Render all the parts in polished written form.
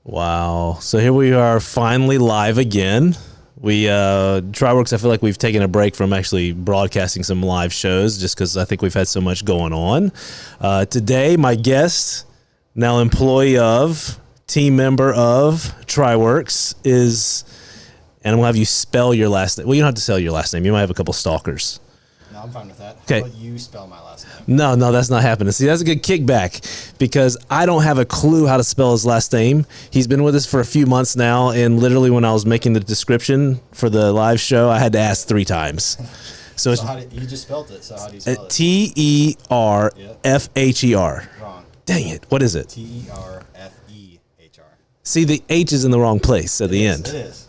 Wow. So here we are finally live again. Triworks, I feel like we've taken a break from actually broadcasting some live shows just because I think we've had so much going on. Today, my guest, now employee of, team member of Triworks is, and I'm going to have you spell your last name. Well, you don't have to spell your last name. You might have a couple stalkers. No, I'm fine with that. Okay. How about you spell my last name? No, that's not happening. See, that's a good kickback because I don't have a clue how to spell his last name. He's been with us for a few months now, and literally when I was making the description for the live show, I had to ask 3 times. So you just spelled it, so how do you spell it? Terfher. Wrong. Dang it. What is it? Terfehr. See, the H is in the wrong place at the end. It is.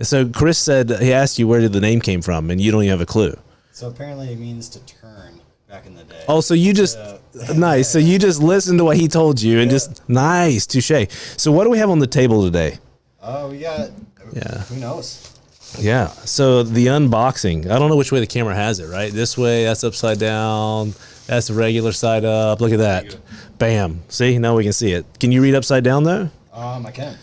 So Chris said he asked you where did the name came from, and you don't even have a clue. So apparently it means to turn back in the day. Oh, so you just, nice. So you just listened to what he told you and just, nice, touche. So what do we have on the table today? Oh, we got, who knows? Yeah. So the unboxing, I don't know which way the camera has it, right? This way, that's upside down. That's the regular side up. Look at that. Bam. See, now we can see it. Can you read upside down though? I can.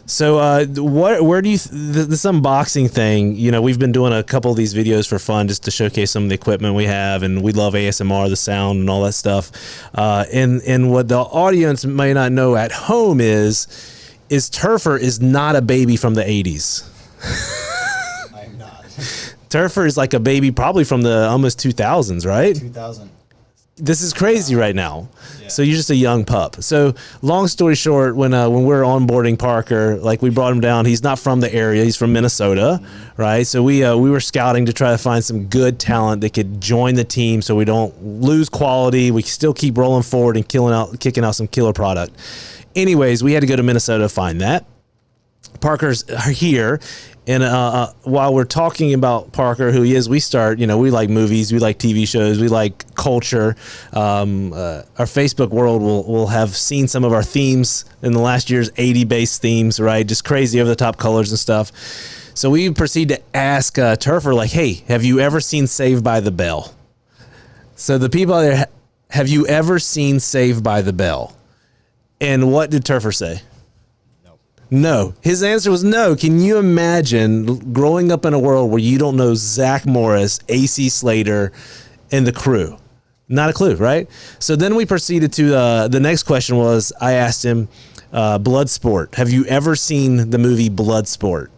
So where do you, this unboxing thing, you know, we've been doing a couple of these videos for fun just to showcase some of the equipment we have, and we love ASMR, the sound and all that stuff. And what the audience may not know at home is Terfehr is not a baby from the 80s. I'm not. Terfehr is like a baby probably from the almost 2000s, right? 2000. This is crazy right now. Yeah. So you're just a young pup. So long story short, when we're onboarding Parker, like we brought him down, he's not from the area. He's from Minnesota, right? So we were scouting to try to find some good talent that could join the team so we don't lose quality. We still keep rolling forward and kicking out some killer product. Anyways, we had to go to Minnesota to find that. Parker's here. And while we're talking about Parker, who he is, we like movies, we like TV shows, we like culture. Our Facebook world will have seen some of our themes in the last year's 80-based themes, right? Just crazy over-the-top colors and stuff. So we proceed to ask Terfehr, like, hey, have you ever seen Saved by the Bell? So the people out there, have you ever seen Saved by the Bell? And what did Terfehr say? No. His answer was no. Can you imagine growing up in a world where you don't know Zach Morris, AC Slater, and the crew? Not a clue, right? So then we proceeded to the next question was, I asked him, Bloodsport. Have you ever seen the movie Bloodsport?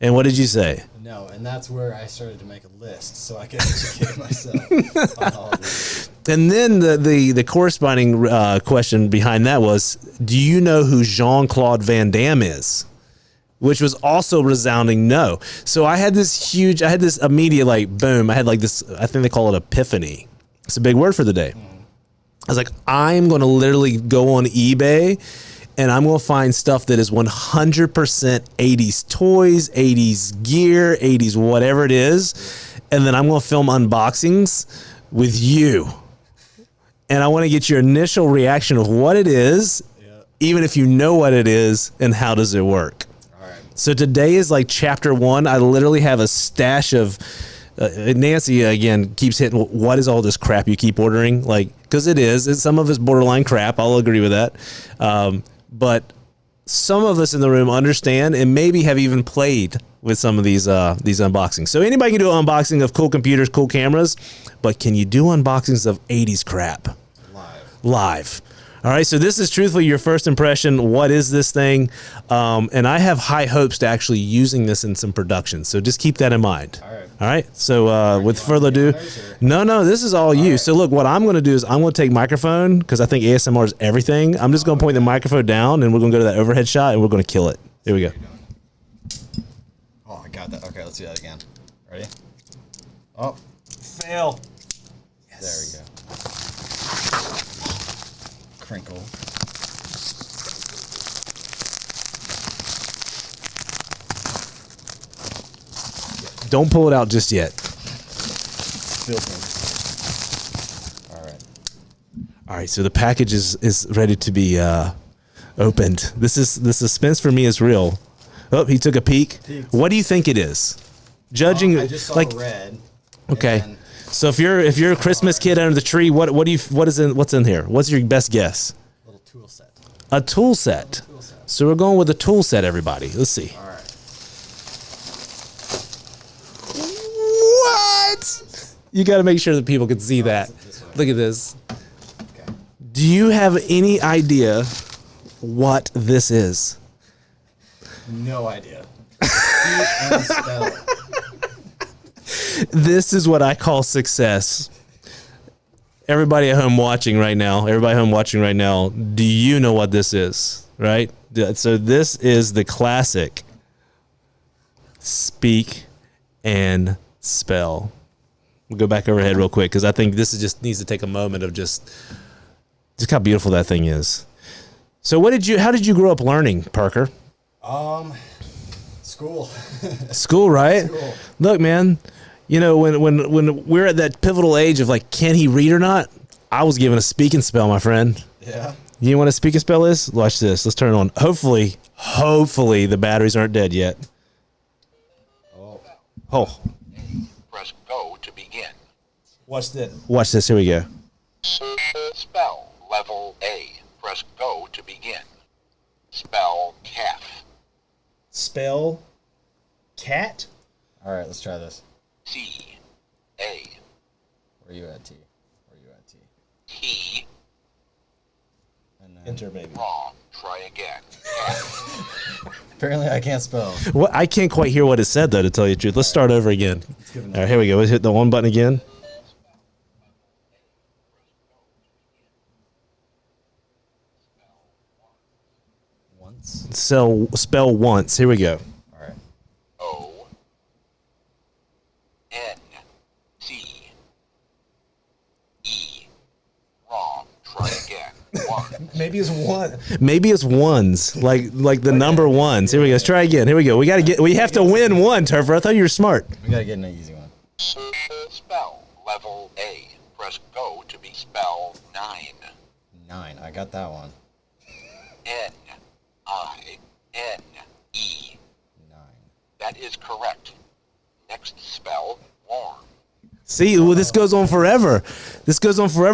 And what did you say? No, and that's where I started to make a list so I could educate myself on all of these. And then the corresponding question behind that was, do you know who Jean-Claude Van Damme is? Which was also resounding no. So I had this immediate, like, boom. I had like this, I think they call it epiphany. It's a big word for the day. I was like, I'm going to literally go on eBay and I'm going to find stuff that is 100% 80s toys, 80s gear, 80s whatever it is. And then I'm going to film unboxings with you. And I want to get your initial reaction of what it is, even if you know what it is, and how does it work. All right. So today is like chapter 1. I literally have a stash of, Nancy, again, keeps hitting, what is all this crap you keep ordering? Like, because some of it's borderline crap. I'll agree with that. But some of us in the room understand and maybe have even played with some of these unboxings. So anybody can do an unboxing of cool computers, cool cameras, but can you do unboxings of 80s crap? Live. All right, so this is truthfully your first impression. What is this thing? And I have high hopes to actually using this in some production. So just keep that in mind. All right. So with further ado, no, this is all you. Right. So look, what I'm going to do is I'm going to take microphone because I think ASMR is everything. I'm just going to point the microphone down and we're going to go to that overhead shot and we're going to kill it. Here we go. Oh, I got that. Okay, let's do that again. Ready? Oh, fail. Yes. There we go. Crinkle. Don't pull it out just yet. All right, so the package is ready to be opened. The suspense for me is real. Oh, he took a peek. What do you think it is? Judging, I just saw red. Okay, so if you're a Christmas kid under the tree, what's in here? What's your best guess? Little tool set. A tool set. So we're going with a tool set, everybody. Let's see. All right. What? You got to make sure that people can see that. Look at this. Okay. Do you have any idea what this is? No idea. Speak and spell. This is what I call success. Everybody at home watching right now, do you know what this is? Right? So this is the classic Speak and Spell. We'll go back overhead real quick because I think this is just needs to take a moment of just how beautiful that thing is. So how did you grow up learning, Parker? School. School, right? School. Look, man, you know, when we're at that pivotal age of like, can he read or not? I was given a Speak and Spell, my friend. Yeah. You know what a Speak and Spell is? Watch this. Let's turn it on. Hopefully the batteries aren't dead yet. Oh. Press go to begin. Watch this. Watch this. Here we go. Spell level A. Press go to begin. Spell calf. Spell cat. All right, let's try this. C A Where you at, T? T. And then Enter, baby. Wrong. Try again. Calf. apparently I can't spell. What? I can't quite hear what it said though. To tell you the truth, let's start over again. give it All right, here we go. Let's hit the one button again. Once. Spell once. Here we go. All right. O N T E. Wrong. Try again. 1. Maybe it's one. Maybe it's ones, like the number ones. Here we go. Let's try again. Here we go. We have to win one, Terfehr. I thought you were smart. We gotta get an easy one. Spell level A. Press go to be spell 9. 9. I got that one. N I N E. 9. That is correct. Next spell warm. See, well, this goes on forever.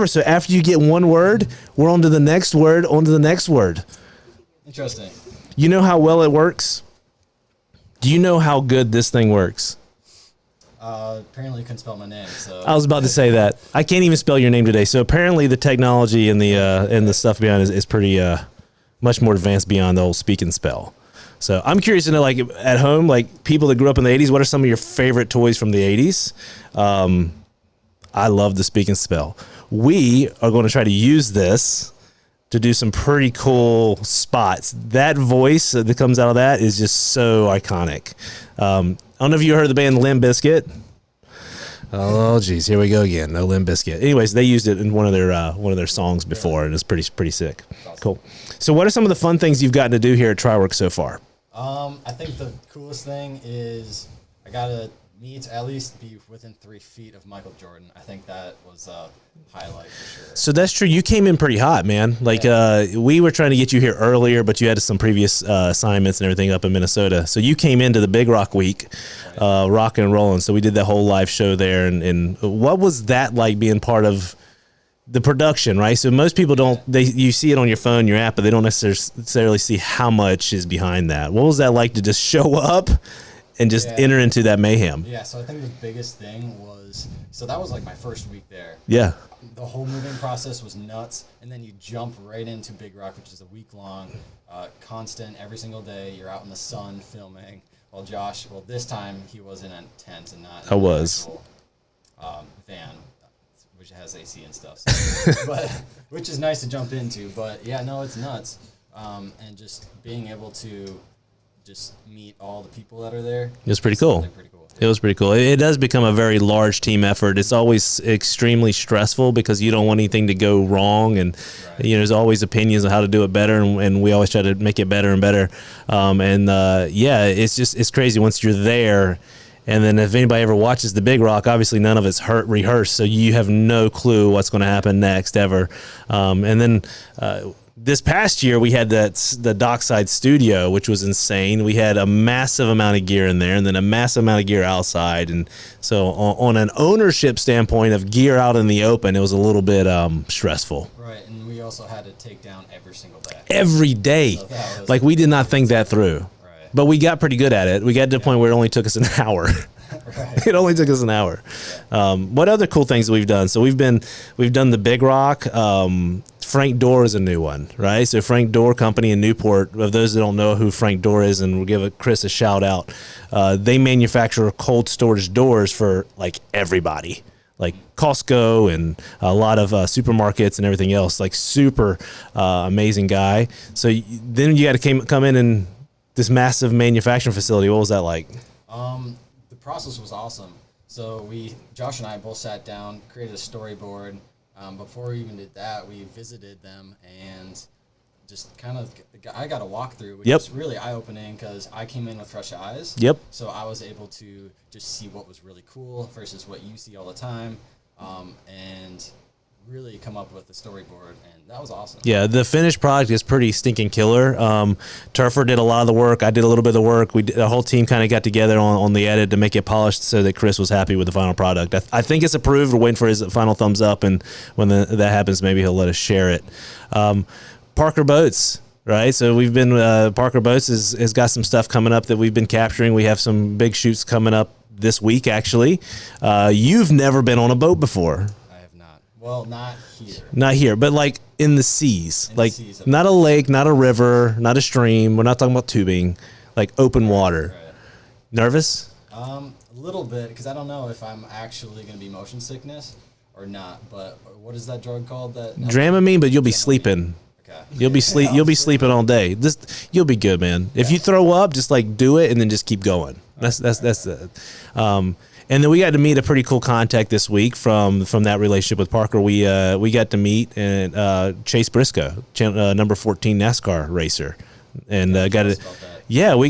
So after you get one word, we're on to the next word, Interesting. You know how well it works? Do you know how good this thing works? Apparently you couldn't spell my name, so. I was about to say that. I can't even spell your name today. So apparently the technology and the stuff behind is pretty much more advanced beyond the old Speak and Spell. So I'm curious to know, like at home, like people that grew up in the 80s, what are some of your favorite toys from the 80s? I love the Speak and Spell. We are going to try to use this to do some pretty cool spots. That voice that comes out of that is just so iconic. I don't know if you heard the band Limp Bizkit. Oh, geez, here we go again. No Limp Bizkit. Anyways, they used it in one of their songs before, and it's pretty sick. Cool. So, what are some of the fun things you've gotten to do here at Triworks so far? I think the coolest thing is I gotta at least be within 3 feet of Michael Jordan. I think that was a highlight for sure. So that's true. You came in pretty hot, man. Like we were trying to get you here earlier, but you had some previous assignments and everything up in Minnesota. So you came into the Big Rock Week, rocking and rolling. So we did that whole live show there. And what was that like being part of the production, right? So most people you see it on your phone, your app, but they don't necessarily see how much is behind that. What was that like to just show up and just enter into that mayhem? Yeah, so I think the biggest thing so that was like my first week there. Yeah. The whole moving process was nuts, and then you jump right into Big Rock, which is a week-long, constant, every single day. You're out in the sun filming. Well, this time he was in a tent and not in an actual van, which has AC and stuff. So, which is nice to jump into. But yeah, no, it's nuts. And just being able to just meet all the people that are there. It's pretty cool. It was pretty cool. It does become a very large team effort. It's always extremely stressful because you don't want anything to go wrong, and there's always opinions on how to do it better, and we always try to make it better and better. It's crazy once you're there. And then if anybody ever watches the Big Rock, obviously none of it's rehearsed, so you have no clue what's going to happen next ever. this past year we had the dockside studio, which was insane. We had a massive amount of gear in there, and then a massive amount of gear outside. And so on an ownership standpoint of gear out in the open, it was a little bit stressful. Right, and we also had to take down every single day. Every day. So like we did not think that through. Right. But we got pretty good at it. We got to the point where it only took us an hour. Right. It only took us an hour. What other cool things we've done? So we've done the Big Rock. Frank Dorr is a new one, right? So Frank Dorr Company in Newport. Of those that don't know who Frank Dorr is, and we'll give Chris a shout out. They manufacture cold storage doors for like everybody, like Costco and a lot of supermarkets and everything else. Like super amazing guy. So then you got to come in this massive manufacturing facility. What was that like? The process was awesome. So Josh and I both sat down, created a storyboard. Before we even did that, we visited them and just I got a walkthrough, which was really eye-opening because I came in with fresh eyes. Yep. So I was able to just see what was really cool versus what you see all the time, and really come up with a storyboard, and that was awesome. Yeah, the finished product is pretty stinking killer. Terfehr did a lot of the work. I did a little bit of the work. The whole team kind of got together on the edit to make it polished so that Chris was happy with the final product. I think it's approved. We're waiting for his final thumbs up, and when that happens, maybe he'll let us share it. Parker Boats. Right, so we've been Parker Boats has got some stuff coming up that we've been capturing. We have some big shoots coming up this week, actually. You've never been on a boat before. Well, not here. Not here, but like in the seas. Not a lake, not a river, not a stream. We're not talking about tubing, like open water. Right. Nervous? A little bit, because I don't know if I'm actually going to be motion sickness or not. But what is that drug called? Dramamine, but you'll be sleeping. Okay. You'll be sleeping all day. You'll be good, man. If you throw up, just like do it and then just keep going. That's it. And then we got to meet a pretty cool contact this week from that relationship with Parker. We got to meet Chase Briscoe, number 14 NASCAR racer, and we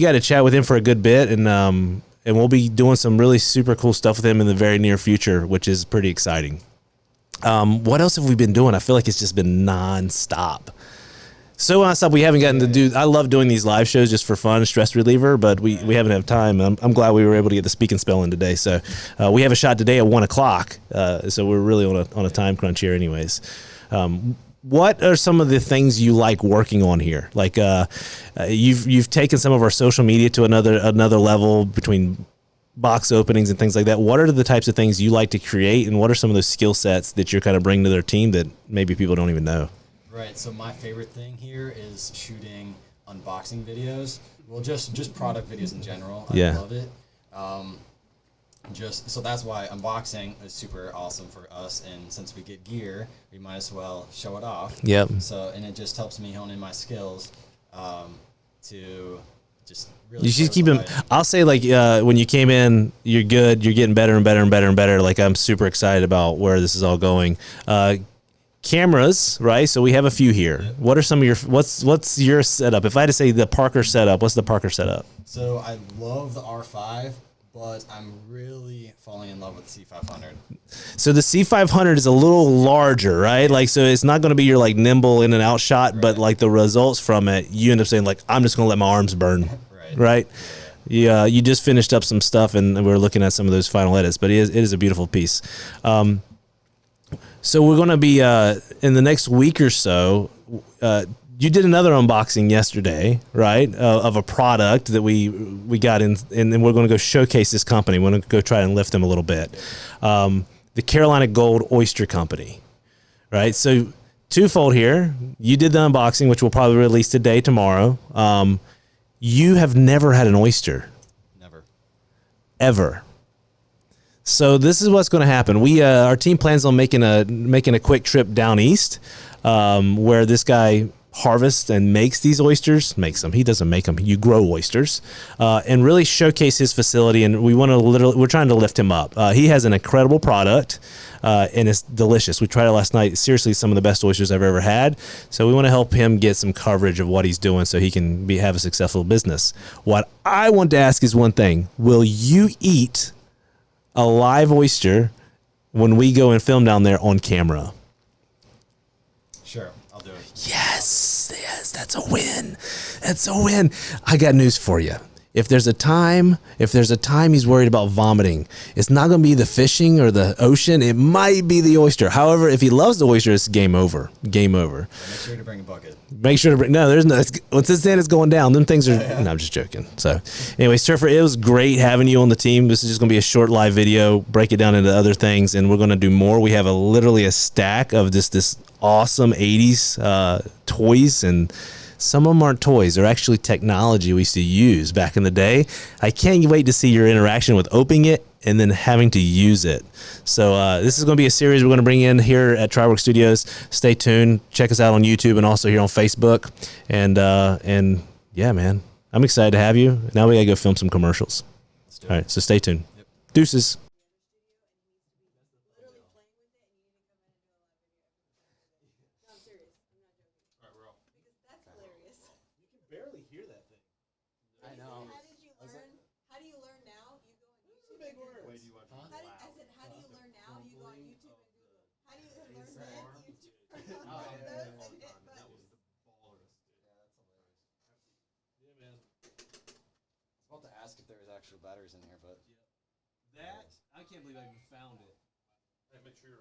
got to chat with him for a good bit, and we'll be doing some really super cool stuff with him in the very near future, which is pretty exciting. What else have we been doing? I feel like it's just been nonstop. So nonstop, we haven't gotten to do. I love doing these live shows just for fun, stress reliever, but we haven't had time. I'm glad we were able to get the Speak and Spell in today. So we have a shot today at 1:00. So we're really on a time crunch here, anyways. What are some of the things you like working on here? Like you've taken some of our social media to another level between box openings and things like that. What are the types of things you like to create, and what are some of those skill sets that you're kind of bringing to their team that maybe people don't even know? Right, so my favorite thing here is shooting unboxing videos. Well, just product videos in general. I love it. So that's why unboxing is super awesome for us, and since we get gear, we might as well show it off. Yep. So, and it just helps me hone in my skills to just really. You should keep them. I'll say when you came in, you're good. You're getting better and better and better and better. Like I'm super excited about where this is all going. Cameras, right? So we have a few here. Yep. What are some of your what's your setup? If I had to say the Parker setup, what's the Parker setup? So I love the R5, but I'm really falling in love with the C500. So the C500 is a little larger, right? Like so it's not going to be your like nimble in and out shot, right. But like the results from it, you end up saying like I'm just going to let my arms burn. Right? Yeah. You just finished up some stuff and we're looking at some of those final edits, but it is a beautiful piece. So we're going to be in the next week or so. You did another unboxing yesterday, right? Of a product that we got in, and we're going to go showcase this company. We're going to go try and lift them a little bit. The Carolina Gold Oyster Company, right? So twofold here. You did the unboxing, which we'll probably release today, tomorrow. You have never had an oyster. Never. Ever. So this is what's going to happen. Our team plans on making a quick trip down east, where this guy harvests and makes these oysters. Makes them. He doesn't make them. You grow oysters, and really showcase his facility. And we're trying to lift him up. He has an incredible product, and it's delicious. We tried it last night. Seriously, some of the best oysters I've ever had. So we want to help him get some coverage of what he's doing, so he can have a successful business. What I want to ask is one thing: will you eat a live oyster when we go and film down there on camera? Sure, I'll do it. Yes, that's a win. That's a win. I got news for you. If there's a time he's worried about vomiting, it's not going to be the fishing or the ocean. It might be the oyster. However, if he loves the oyster, it's game over. Game over. Yeah, make sure to bring a bucket. Make sure to bring. No, there's no. Once this sand is going down, them things are. No, I'm just joking. So, anyways, Terfehr, it was great having you on the team. This is just going to be a short live video. Break it down into other things, and we're going to do more. We have literally a stack of this awesome '80s toys, and some of them aren't toys. They're actually technology we used to use back in the day. I can't wait to see your interaction with opening it and then having to use it. So this is going to be a series we're going to bring in here at Triworks Studios. Stay tuned. Check us out on YouTube and also here on Facebook. And yeah, man, I'm excited to have you. Now we got to go film some commercials. All right, so stay tuned. Yep. Deuces. Barely hear that thing. I know. How do you learn now? You go on YouTube. Big word. I said, how do you learn now? You go on YouTube and Google. How do you learn that? You turn on one of those and hit buttons. That was the ballers, dude. Yeah, that's hilarious. Yeah, man. I was about to ask if there was actual batteries in here, but That, I can't believe I even found it. Make sure you're